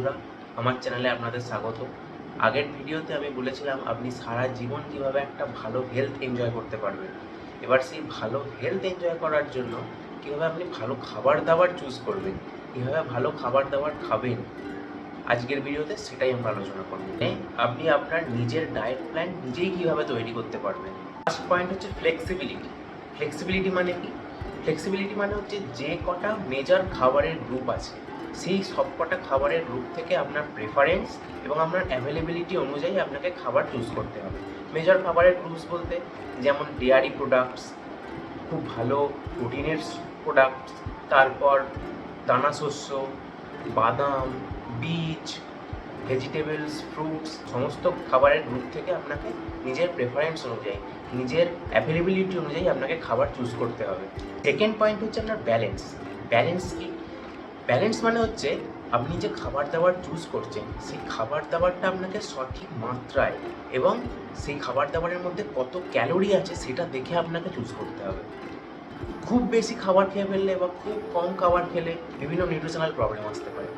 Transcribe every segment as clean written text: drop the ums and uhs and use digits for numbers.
বন্ধুরা, আমার চ্যানেলে আপনাদের স্বাগত। আগের ভিডিওতে আমি বলেছিলাম আপনি সারা জীবন কিভাবে একটা ভালো হেলথ এনজয় করতে পারবেন। এবার সেই ভালো হেলথ এনজয় করার জন্য কিভাবে আপনি ভালো খাবার দাবার চুজ করবেন, কিভাবে ভালো খাবার দাবার খাবেন, আজকের ভিডিওতে সেটাই আমরা আলোচনা করব। আপনি আপনার নিজের ডায়েট প্ল্যান নিজেই কিভাবে তৈরি করতে পারবেন। ফার্স্ট পয়েন্ট হচ্ছে ফ্লেক্সিবিলিটি। ফ্লেক্সিবিলিটি মানে কি? ফ্লেক্সিবিলিটি মানে হচ্ছে যে কটা মেজর খাবারের গ্রুপ আছে সেই সবকটা খাবারের গ্রুপ থেকে আপনার প্রেফারেন্স এবং আপনার অ্যাভেলেবিলিটি অনুযায়ী আপনাকে খাবার চুজ করতে হবে। মেজর খাবারের গ্রুপস বলতে যেমন ডেয়ারি প্রোডাক্টস, খুব ভালো প্রোটিনের প্রোডাক্টস, তারপর দানা শস্য, বাদাম, বীজ, ভেজিটেবলস, ফ্রুটস, সমস্ত খাবারের গ্রুপ থেকে আপনাকে নিজের প্রেফারেন্স অনুযায়ী, নিজের অ্যাভেলেবিলিটি অনুযায়ী আপনাকে খাবার চুজ করতে হবে। সেকেন্ড পয়েন্ট হচ্ছে আপনার ব্যালেন্স। ব্যালেন্স কি? ব্যালেন্স মানে হচ্ছে আপনি যে খাবার দাবার চুজ করছেন সেই খাবার দাবারটা আপনাকে সঠিক মাত্রায় এবং সেই খাবার দাবারের মধ্যে কত ক্যালোরি আছে সেটা দেখে আপনাকে চুজ করতে হবে। খুব বেশি খাবার খেয়ে ফেললে বা খুব কম খাবার খেলে বিভিন্ন নিউট্রিশনাল প্রবলেম আসতে পারে।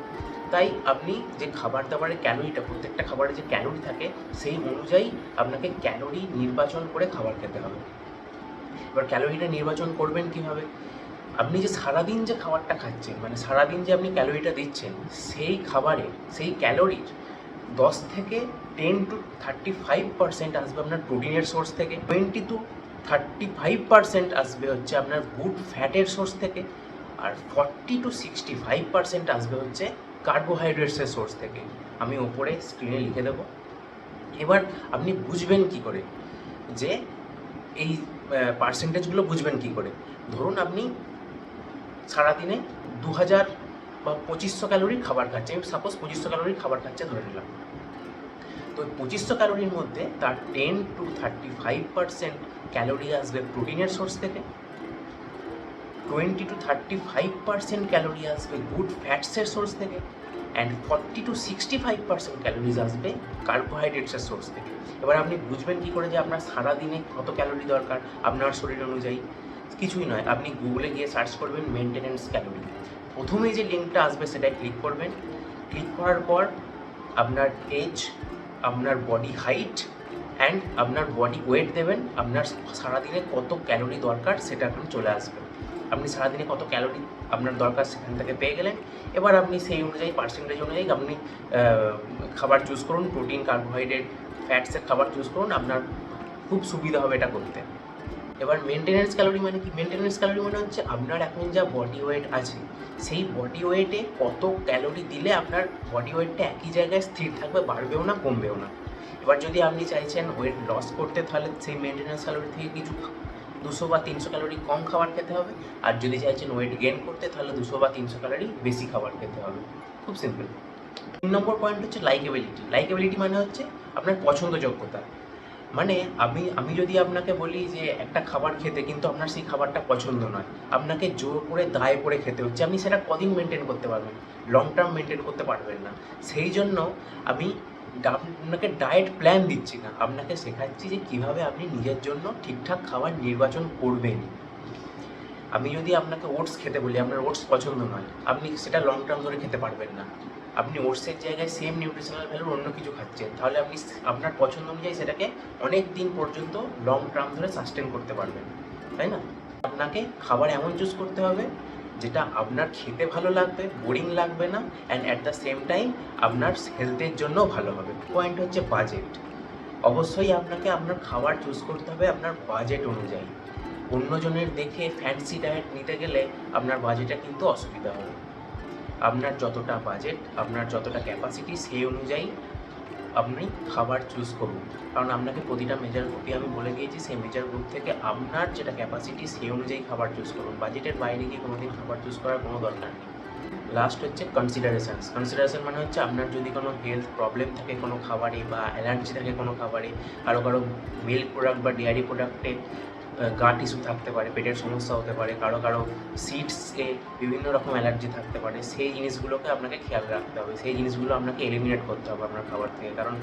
তাই আপনি যে খাবার দাবারের ক্যালোরিটা, প্রত্যেকটা খাবারে যে ক্যালোরি থাকে সেই অনুযায়ী আপনাকে ক্যালোরি নির্বাচন করে খাবার খেতে হবে। এবার ক্যালোরিটা নির্বাচন করবেন কীভাবে? আপনি যে সারাদিন যে খাবারটা খাচ্ছেন, মানে সারাদিন যে আপনি ক্যালোরিটা দিচ্ছেন, সেই খাবারে সেই ক্যালোরির 10 থেকে 10-35% আসবে আপনার প্রোটিনের সোর্স থেকে, 20-35% আসবে হচ্ছে আপনার গুড ফ্যাটের সোর্স থেকে, আর 40-65% আসবে হচ্ছে কার্বোহাইড্রেটসের সোর্স থেকে। আমি ওপরে স্ক্রিনে লিখে দেবো। এবার আপনি বুঝবেন কি করে যে এই পার্সেন্টেজগুলো বুঝবেন কি করে? ধরুন আপনি সারাদিনে 2000 বা 2500 ক্যালোরির খাবার খাচ্ছে, আমি সাপোজ 2500 ক্যালোরির খাবার খাচ্ছে ধরে নিলাম। তো 2500 ক্যালোরির মধ্যে তার 10-35% ক্যালোরি আসবে প্রোটিনের সোর্স থেকে, 20-35% ক্যালোরি আসবে গুড ফ্যাটসের সোর্স থেকে, অ্যান্ড 40-65% ক্যালোরিজ আসবে কার্বোহাইড্রেটসের সোর্স থেকে। এবার আপনি বুঝবেন কী করে যে আপনার সারাদিনে কত ক্যালোরি দরকার আপনার শরীর অনুযায়ী? কিছুই নয়, আপনি গুগলে গিয়ে সার্চ করবেন মেনটেন্যান্স ক্যালোরি। প্রথমেই যে লিঙ্কটা আসবে সেটায় ক্লিক করবেন। ক্লিক করার পর আপনার এজ, আপনার বডি হাইট অ্যান্ড আপনার বডি ওয়েট দেবেন, আপনার সারাদিনে কত ক্যালোরি দরকার সেটা এখন চলে আসবে। আপনি সারাদিনে কত ক্যালোরি আপনার দরকার সেখান থেকে পেয়ে গেলেন। এবার আপনি সেই অনুযায়ী পার্সেন্টেজ অনুযায়ী আপনি খাবার চুজ করুন, প্রোটিন, কার্বোহাইড্রেট, ফ্যাটসের খাবার চুজ করুন, আপনার খুব সুবিধা হবে এটা করতে। এবার মেনটেন্যান্স ক্যালোরি মানে কি? মেনটেন্যান্স ক্যালোরি মানে হচ্ছে আপনার এখন যা বডি ওয়েট আছে সেই বডি ওয়েটে কত ক্যালোরি দিলে আপনার বডি ওয়েটটা একই জায়গায় স্থির থাকবে, বাড়বেও না কমবেও না। এবার যদি আপনি চাইছেন ওয়েট লস করতে, তাহলে সেই মেনটেন্যান্স ক্যালোরি থেকে কিছু 200 বা 300 ক্যালোরি কম খাবার খেতে হবে, আর যদি চাইছেন ওয়েট গেইন করতে তাহলে 200 বা 300 ক্যালোরি বেশি খাবার খেতে হবে। খুব সিম্পল। 3 নম্বর পয়েন্ট হচ্ছে লাইকেবিলিটি। লাইকেবিলিটি মানে হচ্ছে আপনার পছন্দযোগ্যতা। মানে আমি যদি আপনাকে বলি যে একটা খাবার খেতে, কিন্তু আপনার সেই খাবারটা পছন্দ নয়, আপনাকে জোর করে দায়ে পড়ে খেতে হচ্ছে, আপনি সেটা কদিন মেনটেন করতে পারবেন? লং টার্ম মেনটেন করতে পারবেন না। সেই জন্য আমি আপনাকে ডায়েট প্ল্যান দিচ্ছি না, আপনাকে শেখাচ্ছি যে কীভাবে আপনি নিজের জন্য ঠিকঠাক খাবার নির্বাচন করবেন। আমি যদি আপনাকে ওটস খেতে বলি, আপনার ওটস পছন্দ নয়, আপনি সেটা লং টার্ম ধরে খেতে পারবেন না। আপনি ওটসের জায়গায় সেম নিউট্রিশনাল ভ্যালুর অন্য কিছু খাচ্ছেন, তাহলে আপনি আপনার পছন্দ অনুযায়ী সেটাকে অনেক দিন পর্যন্ত লং টার্ম ধরে সাস্টেন করতে পারবেন, তাই না? আপনাকে খাবার এমন চুজ করতে হবে যেটা আপনার খেতে ভালো লাগবে, বোরিং লাগবে না, and at the same time আপনার হেলথের জন্যও ভালো হবে। পয়েন্ট হচ্ছে বাজেট। অবশ্যই আপনাকে আপনার খাবার চুজ করতে হবে আপনার বাজেট অনুযায়ী। অন্যজনের দেখে ফ্যান্সি ডায়েট নিতে গেলে আপনার বাজেটে কিন্তু অসুবিধা হবে। আপনার যতটা বাজেট, আপনার যতটা ক্যাপাসিটি, সেই অনুযায়ী আপনি খাবার চুজ করুন। কারণ আপনাকে প্রতিটা মেজার গ্রুপে আমি বলে দিয়েছি, সেই মেজার গ্রুপ থেকে আপনার যেটা ক্যাপাসিটি সেই অনুযায়ী খাবার চুজ করুন। বাজেটের বাইরে গিয়ে কোনোদিন খাবার চুজ করার কোনো দরকার নেই। লাস্ট হচ্ছে কনসিডারেশন মানে হচ্ছে আপনার যদি কোনো হেলথ প্রবলেম থাকে কোনো খাবারে, বা অ্যালার্জি থাকে কোনো খাবারে, কারো মিল্ক প্রোডাক্ট বা ডেয়ারি প্রোডাক্টে গাট ইস্যু থাকতে পারে, পেটের সমস্যা হতে পারে, কারো সিডসে বিভিন্ন রকম অ্যালার্জি থাকতে পারে, সেই জিনিসগুলোকে আপনাকে খেয়াল রাখতে হবে। সেই জিনিসগুলো আপনাকে এলিমিনেট করতে হবে আপনার খাবার থেকে। কারণ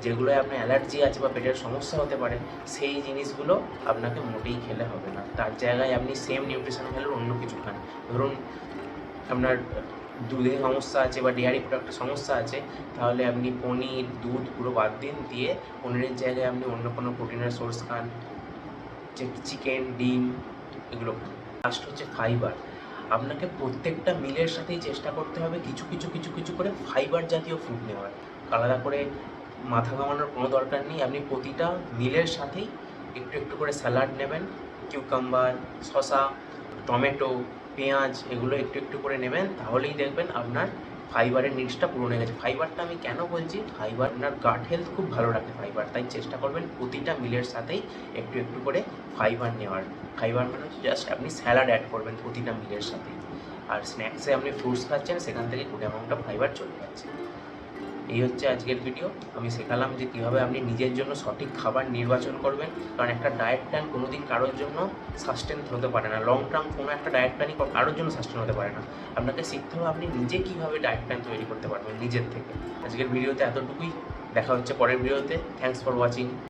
যেগুলোয় আপনার অ্যালার্জি আছে বা পেটের সমস্যা হতে পারে সেই জিনিসগুলো আপনাকে মোটেই খেলে হবে না। তার জায়গায় আপনি সেম নিউট্রিশন ভ্যালুর অন্য কিছু খান। ধরুন আপনার দুধে সমস্যা আছে বা ডেয়ারি প্রোডাক্টে সমস্যা আছে, তাহলে আপনি পনির, দুধ পুরো বাদ দিন, দিয়ে পনিরের জায়গায় আপনি অন্য কোনো প্রোটিনের সোর্স খান, যে চিকেন, ডিম, এগুলো খান। লাস্ট হচ্ছে ফাইবার। আপনাকে প্রত্যেকটা মিলের সাথেই চেষ্টা করতে হবে কিছু কিছু কিছু কিছু করে ফাইবার জাতীয় ফুড নেওয়ার। আলাদা করে মাথা ঘামানোর কোনো দরকার নেই। আপনি প্রতিটা মিলের সাথেই একটু একটু করে স্যালাড নেবেন, কিউকাম্বার, শসা, টমেটো, পেঁয়াজ, এগুলো একটু একটু করে নেবেন, তাহলেই দেখবেন আপনার ফাইবারের নিডসটা পূরণ হয়ে গেছে। ফাইবারটা আমি কেন বলছি, ফাইবার আপনার গাট হেলথ খুব ভালো রাখে ফাইবার, তাই চেষ্টা করবেন প্রতিটা মিলের সাথেই একটু একটু করে ফাইবার নেওয়ার। ফাইবার মানে হচ্ছে জাস্ট আপনি স্যালাড অ্যাড করবেন প্রতিটা মিলের সাথেই, আর স্ন্যাক্সে আপনি ফ্রুটস খাচ্ছেন, সেখান থেকে গুড অ্যামাউন্ট অফ ফাইবার চলে যাচ্ছে। এই হচ্ছে আজকের ভিডিও। আমি শেখালাম যে কীভাবে আপনি নিজের জন্য সঠিক খাবার নির্বাচন করবেন, কারণ একটা ডায়েট প্ল্যান কোনো দিন কারোর জন্য সাস্টেন হতে পারে না। লং টার্ম কোনো একটা ডায়েট প্ল্যানই কারোর জন্য সাস্টেন হতে পারে না। আপনাকে শিখতে হবে আপনি নিজে কীভাবে ডায়েট প্ল্যান তৈরি করতে পারবেন নিজের থেকে। আজকের ভিডিওতে এতটুকুই, দেখা হচ্ছে পরের ভিডিওতে। Thanks for watching.